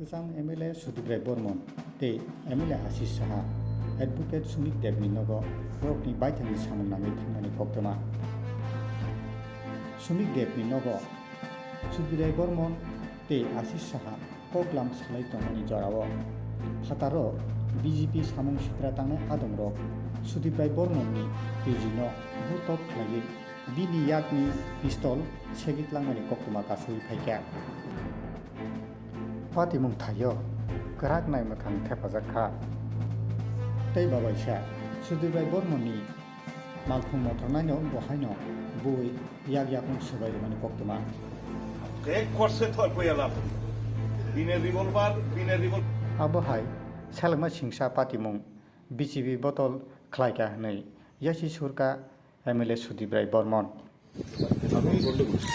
गोजाम एमएलए सुदीप राय बर्मन ते MLA Ashish Saha advocate Sumit देवनि नग रकनि बायथानि सामोननानै थांनानै कक्तमा सुमित देवनि नग सुदीप राय बर्मन ते आशिष साहा कक्लाम सालाय तंगनि जराव फातारो बीजेपी सामुं सित्रा तांनाय आदम रक सुदीप राय बर्मननि बिजिनो बुटक खालायै बिनि याकनि पिस्तल सेगितलांनानै कक्तमा गासै फायख्या पातिमुं थायो गोराक नाय मोखां हेफाजाबखा तै बाबायसा सुदीप राय बर्मननि मालफुं मथरनायनो बहायनो बय याक याकुं सोबायमानि कक्तमा आबहाय सालमा सिंसा पातिमुं बीजेपी बतल खलायका हनै यासि सुरका एमएलए सुदीप राय बर्मन আমি বলতে বলছি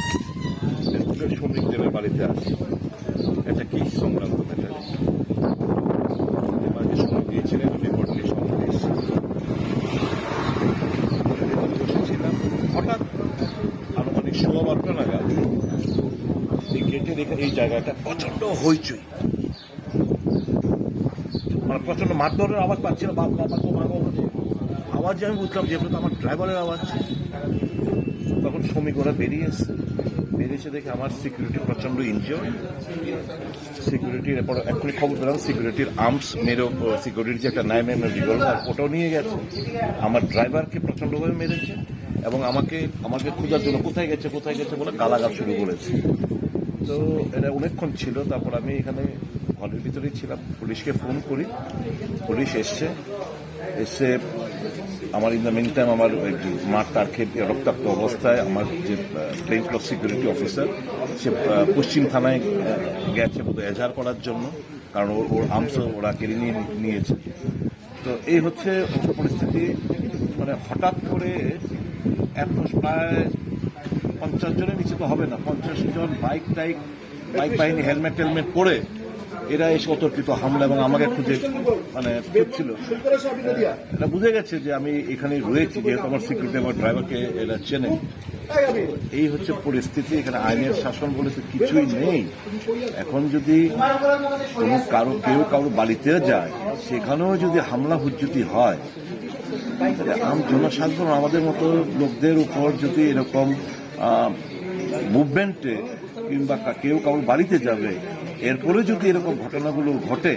শ্রমিকদের বাড়িতে আসি এটা কি সংক্রান্ত ম্যাটার আমাকে সময় দিয়েছিলেন রিপোর্ট নিয়ে সময় দিয়েছি বসেছিলাম হঠাৎ আনুমানিক ১৬-১২টা নাগাদ এই গেটের এই জায়গাটা প্রচন্ড হইচই মানে প্রচন্ড মারধরের আওয়াজ পাচ্ছিল আওয়াজে আমি বুঝলাম যে আমার ড্রাইভারের আওয়াজ তখন শ্রমিক ওরা বেরিয়েছে দেখে আমার সিকিউরিটি প্রচন্ড ইনজিওর সিকিউরিটির এরপর এখনই খবর পেলাম সিকিউরিটির আর্মস মেরেও সিকিউরিটির যে একটা 9mm রিভলভার ওটাও নিয়ে গেছে আমার ড্রাইভারকে প্রচন্ডভাবে মেরেছে এবং আমাকে খোঁজার জন্য কোথায় গেছে বলে গালাগাল শুরু করেছে তো এটা অনেকক্ষণ ছিল তারপর আমি এখানে ঘরের ভিতরেই ছিলাম পুলিশকে ফোন করি পুলিশ এসে আমার ইন দ্য মিন টাইম আমার মাঠ তার খেয়ে রক্তাক্ত অবস্থায় আমার যে প্লেন ক্লথ সিকিউরিটি অফিসার সে পশ্চিম থানায় গেছে বোধহয় এজাহার করার জন্য কারণ ওর আর্মস ওরা কেড়ে নিয়েছে তো এই হচ্ছে পরিস্থিতি মানে হঠাৎ করে এত প্রায় 50 জনের নিচে তো হবে না 50 জন বাইক বাহিনী হেলমেট টেলমেট পরে এরা এসে অতর্কিত হামলা এবং আমাকে খুঁজে মানে খুঁজছিল এটা বুঝে গেছে যে আমি এখানে রয়েছি যেহেতু আমার সিকিউরিটি আমার ড্রাইভারকে এরা চেনে এই হচ্ছে পরিস্থিতি এখানে আইনের শাসন বলে তো কিছুই নেই এখন যদি কেউ কারো বাড়িতে যায় সেখানেও যদি হামলা হুজ্জুতি হয় আম জনসাধারণ আমাদের মতো লোকদের উপর যদি এরকম মুভমেন্টে কিংবা কেউ কারোর বাড়িতে যাবে এরপরে যদি এরকম ঘটনাগুলো ঘটে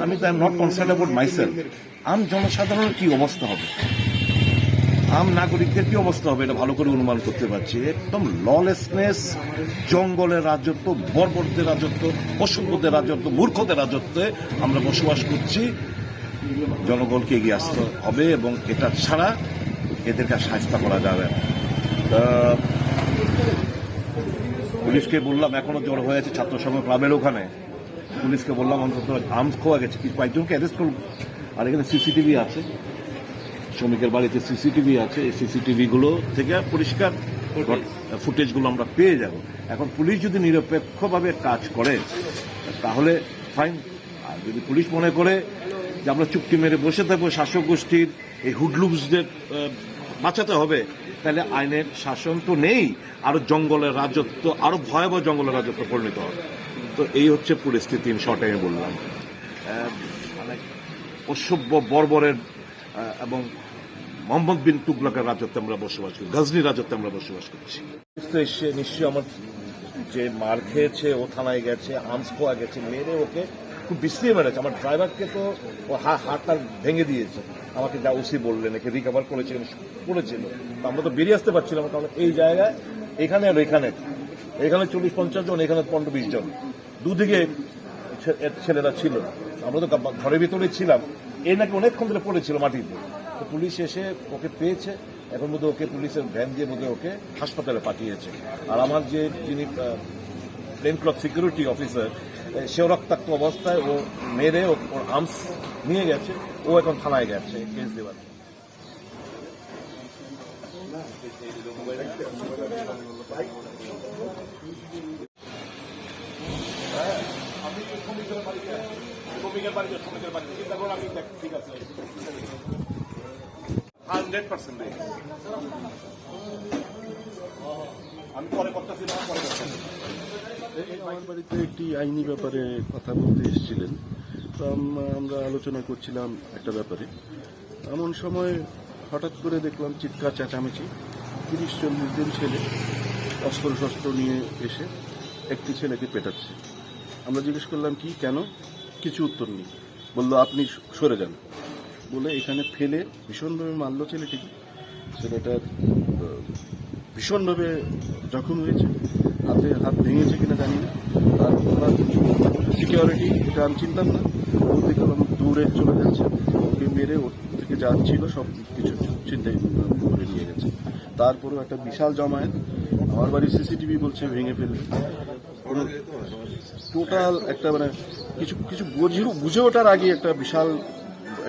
আমি তো I am not concerned about myself আম জনসাধারণের কি অবস্থা হবে আম নাগরিকদের কি অবস্থা হবে এটা ভালো করে অনুমান করতে পারছি একদম ললেসনেস জঙ্গলের রাজত্ব বর্বরদের রাজত্ব অসভ্যদের রাজত্ব মূর্খদের রাজত্বে আমরা বসবাস করছি জনগণকে এগিয়ে আসতে হবে এবং এটা ছাড়া এদেরকে শাস্তি করা যাবে না পুলিশকে বললাম এখনো জড়ো হয়ে আছে ছাত্র সংঘ ক্লাবের ওখানে পুলিশকে বললাম অন্তত আর্মস খোয়া গেছে কয়েকজনকে অ্যারেস্ট করুন আর এখানে সিসিটিভি আছে শ্রমিকের বাড়িতে সিসিটিভি আছে এই সিসিটিভিগুলো থেকে পরিষ্কার ফুটেজগুলো আমরা পেয়ে যাব এখন পুলিশ যদি নিরপেক্ষভাবে কাজ করে তাহলে ফাইন আর যদি পুলিশ মনে করে যে আমরা চুক্তি মেরে বসে থাকবো শাসক গোষ্ঠীর এই হুডলুমসদের বাঁচাতে হবে তাহলে আইনের শাসন তো নেই আরো জঙ্গলের রাজত্ব আরো ভয়াবহ জঙ্গলের রাজত্ব পরিণত হবে তো এই হচ্ছে পরিস্থিতি শর্ট টাইমে বললাম মানে অসভ্য বর্বরের এবং মোহাম্মদ বিন তুগলকের রাজত্বে আমরা বসবাস করি গজনি রাজত্বে আমরা বসবাস করছি এসে নিশ্চয়ই আমার যে মার খেয়েছে ও থানায় গেছে আর্মস খোয়া গেছে মেরে ওকে খুব বিশ্রিয়ে মেরেছে আমার ড্রাইভারকে তো ও হাতটা ভেঙে দিয়েছে আমাকে যা ওসি বললেন একে রিকভার করেছিল আমরা তো বেরিয়ে আসতে পারছিলাম কারণ এই জায়গায় এখানে আর এখানে 40-50 জন এখানে 15-20 জন দুদিকে ছেলেরা ছিল আমরা তো ঘরের ভিতরে ছিলাম এই নাকি অনেকক্ষণ ধরে পড়েছিল মাটিতে তো পুলিশ এসে ওকে পেয়েছে এখন বোধহয় ওকে পুলিশের ভ্যান দিয়ে বোধহয় ওকে হাসপাতালে পাঠিয়েছে আর আমার যিনি প্লেন ক্লথ সিকিউরিটি অফিসার সেও রক্তাক্ত অবস্থায় ও মেরে ওর আর্মস নিয়ে গেছে ও এখন থানায় গেছে কেস দেওয়ার ঠিক আছে 100% আমি পরে করতেছি না, পরে করতেছি। আমার বাড়িতে একটি আইনি ব্যাপারে কথা বলতে এসেছিলেন, তো আমরা আলোচনা করছিলাম একটা ব্যাপারে। এমন সময় হঠাৎ করে দেখলাম চিৎকার চেঁচামেচি, 30-40 জন ছেলে অস্ত্র শস্ত্র নিয়ে এসে একটি ছেলেকে পেটাচ্ছে। আমরা জিজ্ঞেস করলাম কি, কেন? কিছু উত্তর নেই। বলল আপনি সরে যান বলে এখানে ফেলে ভীষণভাবে মারল ছেলেটিকে। ছেলেটার ভীষণভাবে জখম হয়েছে, হাত ভেঙেছে কিনা জানি না। আর ওনার সিকিউরিটি, এটা আমি চিনতাম না, ও দেখলাম দৌড়ে চলে যাচ্ছে, ওকে মেরে ওর থেকে যা ছিল সব কিছু চিন্তাই করে নিয়ে গেছে। তারপরেও একটা বিশাল জমায়েত, আমার বাড়ির সিসিটিভি বলছে ভেঙে ফেলবে। টোটাল একটা মানে কিছু কিছু বুঝে ওঠার আগে একটা বিশাল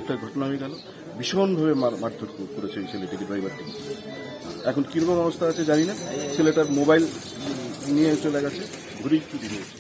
একটা ঘটনা হয়ে গেল। ভীষণভাবে মারধর করেছে ওই ছেলেটিকে, ড্রাইভারটিকে। এখন কিরকম অবস্থা আছে জানি না। ছেলেটার মোবাইল নিয়ে চলে গেছে, ঘুরি চুরি হয়েছে।